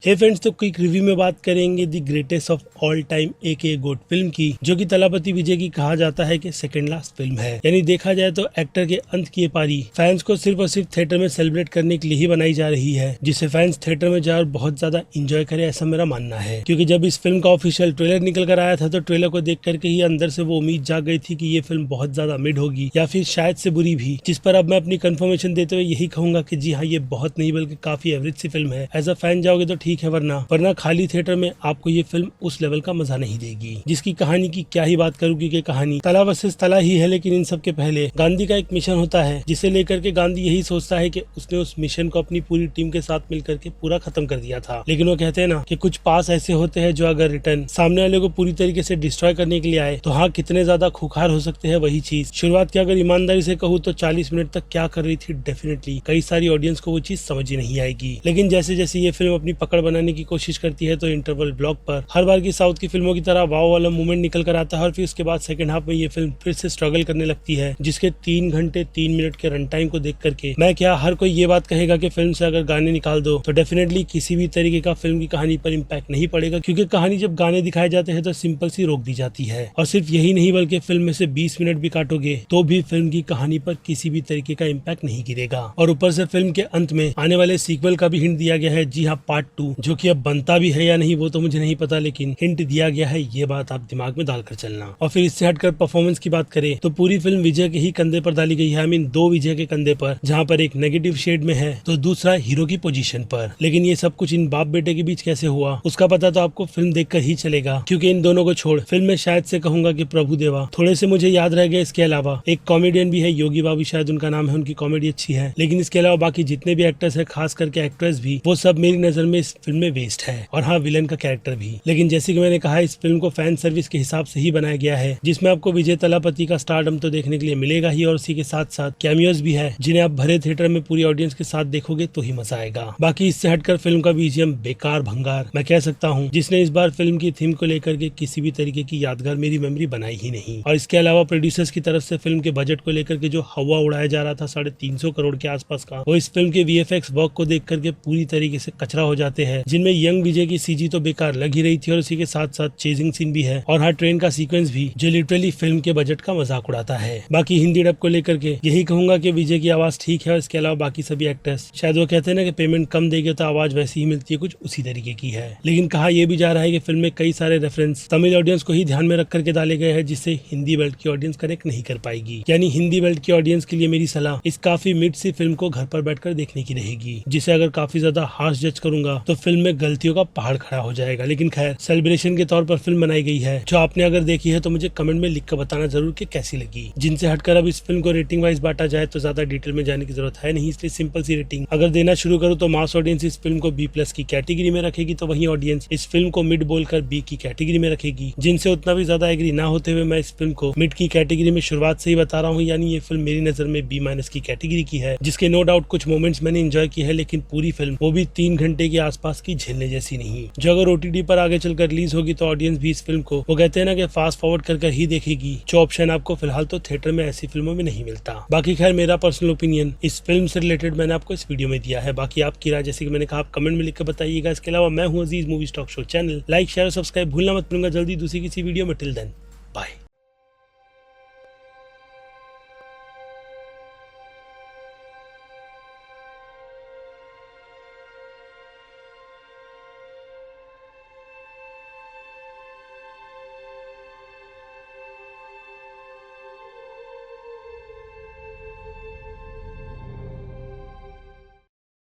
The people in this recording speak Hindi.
हे फ्रेंड्स, तो क्विक रिव्यू में बात करेंगे the greatest of all time a GOAT film की, जो कि तलापति विजय की कहा जाता है कि सेकंड लास्ट फिल्म है। यानी देखा जाए तो एक्टर के अंत की ये पारी फैंस को सिर्फ और सिर्फ थिएटर में सेलिब्रेट करने के लिए ही बनाई जा रही है, जिससे फैंस थिएटर में जाकर बहुत ज्यादा इंजॉय करे, ऐसा मेरा मानना है। क्योंकि जब इस फिल्म का ऑफिशियल ट्रेलर निकल कर आया था तो ट्रेलर को देख करके ही अंदर से वो उम्मीद जाग गई थी कि ये फिल्म बहुत ज्यादा मिड होगी या फिर शायद से बुरी भी, जिस पर अब मैं अपनी कंफर्मेशन देते हुए यही कहूंगा कि जी हाँ, ये बहुत नहीं बल्कि काफी एवरेज सी फिल्म है। एज अ फैन जाओगे तो ठीक है, वरना खाली थिएटर में आपको ये फिल्म उस लेवल का मजा नहीं देगी। जिसकी कहानी की क्या ही बात करूँ, क्योंकि कहानी तला वर्सेस तला ही है। लेकिन इन सब के पहले गांधी का एक मिशन होता है, जिसे लेकर के गांधी यही सोचता है कि उसने उस मिशन को अपनी पूरी टीम के साथ मिलकर के पूरा खत्म कर दिया था। लेकिन वो कहते हैं ना कि कुछ पास ऐसे होते हैं जो अगर रिटर्न सामने वाले को पूरी तरीके से डिस्ट्रॉय करने के लिए आए तो हाँ, कितने ज्यादा खुखार हो सकते हैं। वही चीज शुरुआत की अगर ईमानदारी से कहूँ तो 40 मिनट तक क्या कर रही थी, डेफिनेटली कई सारी ऑडियंस को वो चीज समझ ही नहीं आएगी। लेकिन जैसे जैसे ये फिल्म अपनी पकड़ बनाने की कोशिश करती है तो इंटरवल ब्लॉक पर हर बार की साउथ की फिल्मों की तरह वाव वाला मूवमेंट निकल कर आता है, और फिर उसके बाद सेकंड हाफ में ये फिल्म फिर से स्ट्रगल करने लगती है, जिसके 3 घंटे 3 मिनट के रन टाइम को देख करके मैं क्या हर कोई ये बात कहेगा कि फिल्म से अगर गाने निकाल दो तो डेफिनेटली किसी भी तरीके का फिल्म की कहानी पर इम्पैक्ट नहीं पड़ेगा। क्योंकि कहानी जब गाने दिखाए जाते हैं तो सिंपल सी रोक दी जाती है। और सिर्फ यही नहीं बल्कि फिल्म में से 20 मिनट भी काटोगे तो भी फिल्म की कहानी पर किसी भी तरीके का इम्पैक्ट नहीं गिरेगा। और ऊपर से फिल्म के अंत में आने वाले सीक्वल का भी हिंट दिया गया है। जी हाँ, पार्ट 2, जो कि अब बनता भी है या नहीं वो तो मुझे नहीं पता, लेकिन हिंट दिया गया है। ये बात आप दिमाग में डालकर चलना। और फिर इससे हटकर परफॉर्मेंस की बात करें तो पूरी फिल्म विजय के ही कंधे पर डाली गई है। आई मीन 2 विजय के कंधे पर, जहाँ पर एक नेगेटिव शेड में है तो दूसरा हीरो की पोजीशन पर। लेकिन ये सब कुछ इन बाप बेटे के बीच कैसे हुआ उसका पता तो आपको फिल्म देखकर ही चलेगा। क्योंकि इन दोनों को छोड़ फिल्म में शायद से कहूंगा कि प्रभु देवा थोड़े से मुझे याद रह गए। इसके अलावा एक कॉमेडियन भी है, योगी बाबू शायद उनका नाम है, उनकी कॉमेडी अच्छी है। लेकिन इसके अलावा बाकी जितने भी एक्टर्स है, खास करके एक्ट्रेस भी, वो सब मेरी नजर में इस फिल्म में वेस्ट है। और हाँ, विलन का कैरेक्टर भी। लेकिन जैसे कि मैंने कहा, इस फिल्म को फैन सर्विस के हिसाब से ही बनाया गया है, जिसमें आपको विजय तलापति का स्टारडम तो देखने के लिए मिलेगा ही, और उसी के साथ साथ कैमियोज भी है, जिन्हें आप भरे थिएटर में पूरी ऑडियंस के साथ देखोगे तो ही मजा आएगा। बाकी इससे हटकर फिल्म का बीजीएम बेकार भंगार मैं कह सकता हूँ, जिसने इस बार फिल्म की थीम को लेकर के किसी भी तरीके की यादगार मेरी मेमोरी बनाई ही नहीं। और इसके अलावा प्रोड्यूसर्स की तरफ से फिल्म के बजट को लेकर के जो हवा उड़ाया जा रहा था 350 करोड़ के आसपास का, वो इस फिल्म के वीएफएक्स वर्क को देख करके पूरी तरीके से कचरा हो जाते हैं। जिनमें यंग विजय की सीजी तो बेकार लग ही रही थी, और उसी के साथ साथ चेजिंग सीन भी है, और हर ट्रेन का सीक्वेंस भी, जो लिटरली फिल्म के बजट का मजाक उड़ाता है। बाकी हिंदी डब को लेकर के यही कहूंगा कि विजय की आवाज ठीक है, और इसके अलावा बाकी सभी एक्टर्स, शायद वो कहते हैं ना कि पेमेंट कम देंगे तो आवाज वैसी ही मिलती है, कुछ उसी तरीके की है। लेकिन कहा यह भी जा रहा है कि फिल्म में कई सारे रेफरेंस तमिल ऑडियंस को ही ध्यान में रख करके डाले गए हैं, जिससे हिंदी बेल्ट की ऑडियंस कनेक्ट नहीं कर पाएगी। यानी हिंदी बेल्ट की ऑडियंस के लिए मेरी सलाह इस काफी मिड सी फिल्म को घर पर बैठकर देखने की रहेगी, जिसे अगर काफी ज्यादा हार्श जज करूंगा तो फिल्म में गलतियों का पहाड़ खड़ा हो जाएगा। लेकिन खैर, सेलिब्रेशन के तौर पर फिल्म बनाई गई है, जो आपने अगर देखी है तो मुझे कमेंट में लिख कर बताना जरूर कि कैसी लगी। जिनसे हटकर अब इस फिल्म को रेटिंग वाइज बांटा जाए तो ज्यादा डिटेल में जाने की जरूरत है नहीं, इसलिए सिंपल सी रेटिंग अगर देना शुरू करूँ तो मास ऑडियंस इस फिल्म को B+ की कैटेगरी में रखेगी, तो वही ऑडियंस इस फिल्म को मिड बोलकर B की कैटेगरी में रखेगी। जिनसे उतना भी ज्यादा एग्री ना होते हुए मैं इस फिल्म को मिड की कैटेगरी में शुरुआत से ही बता रहा हूँ। यानी ये फिल्म मेरी नजर में B- की कैटेगरी की है, जिसके नो डाउट कुछ मोमेंट्स मैंने एंजॉय की है, लेकिन पूरी फिल्म वो भी 3 घंटे के आसपास की झेलने जैसी नहीं। जो अगर OTT पर आगे चलकर रिलीज होगी तो ऑडियंस भी इस फिल्म को, वो कहते हैं ना कि फास्ट फॉरवर्ड कर ही देखेगी, जो ऑप्शन आपको फिलहाल तो थिएटर में ऐसी फिल्मों में नहीं मिलता। बाकी खैर, मेरा पर्सनल ओपिनियन इस फिल्म से रिलेटेड मैंने आपको इस वीडियो में दिया है। बाकी आपकी राय, जैसे कि मैंने कहा, आप कमेंट में लिखकर बताइएगा। इसके अलावा मैं हूँ Aziz movie talk show channel, like share subscribe भूलना मत। मिलूंगा जल्दी दूसरी किसी वीडियो में। Till then, bye.